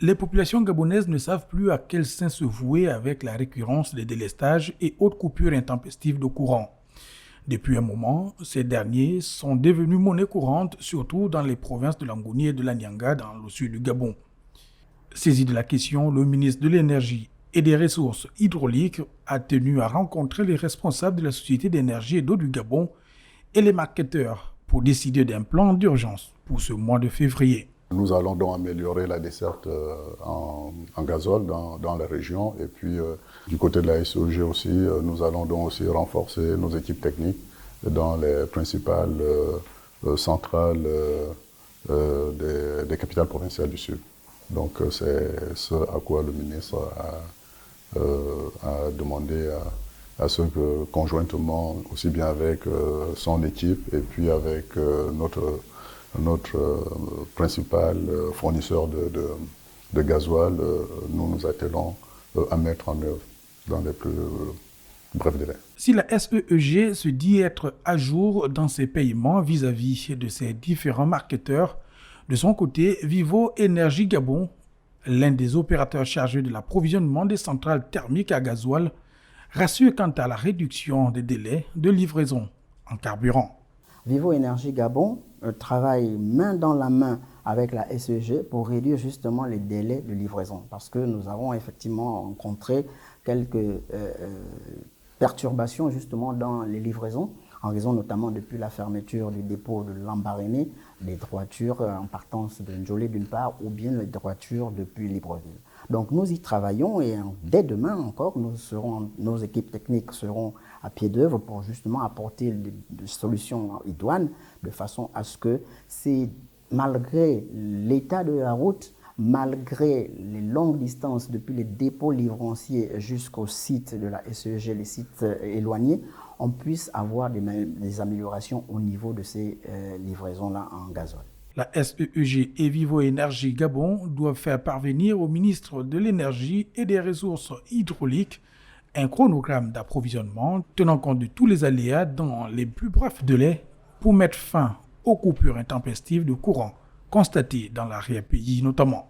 Les populations gabonaises ne savent plus à quel saint se vouer avec la récurrence des délestages et autres coupures intempestives de courant. Depuis un moment, ces derniers sont devenus monnaie courante, surtout dans les provinces de l'Angouni et de l'Anyanga dans le sud du Gabon. Saisi de la question, le ministre de l'Énergie et des Ressources hydrauliques a tenu à rencontrer les responsables de la Société d'énergie et d'eau du Gabon et les marketeurs pour décider d'un plan d'urgence pour ce mois de février. Nous allons donc améliorer la desserte en gazole dans la région. Et puis, du côté de la SOG aussi, nous allons donc aussi renforcer nos équipes techniques dans les principales centrales des capitales provinciales du Sud. Donc, c'est ce à quoi le ministre a demandé à ce que, conjointement, aussi bien avec son équipe et puis avec notre principal fournisseur de gasoil, nous nous attelons à mettre en œuvre dans les plus brefs délais. Si la SEEG se dit être à jour dans ses paiements vis-à-vis de ses différents marketeurs, de son côté, Vivo Énergie Gabon, l'un des opérateurs chargés de l'approvisionnement des centrales thermiques à gasoil, rassure quant à la réduction des délais de livraison en carburant. Vivo Énergie Gabon travaille main dans la main avec la SEG pour réduire justement les délais de livraison parce que nous avons effectivement rencontré quelques perturbations justement dans les livraisons en raison notamment depuis la fermeture du dépôt de Lambaréné, des droitures en partance de Njolé d'une part ou bien les droitures depuis Libreville. Donc nous y travaillons et dès demain encore, nos équipes techniques seront à pied d'œuvre pour justement apporter des solutions idoines de façon à ce que malgré l'état de la route, malgré les longues distances depuis les dépôts livranciers jusqu'au site de la SEG, les sites éloignés, on puisse avoir des améliorations au niveau de ces livraisons-là en gazole. La SEEG et Vivo Énergie Gabon doivent faire parvenir au ministre de l'Énergie et des Ressources hydrauliques un chronogramme d'approvisionnement tenant compte de tous les aléas dans les plus brefs délais pour mettre fin aux coupures intempestives de courant constatées dans l'arrière-pays notamment.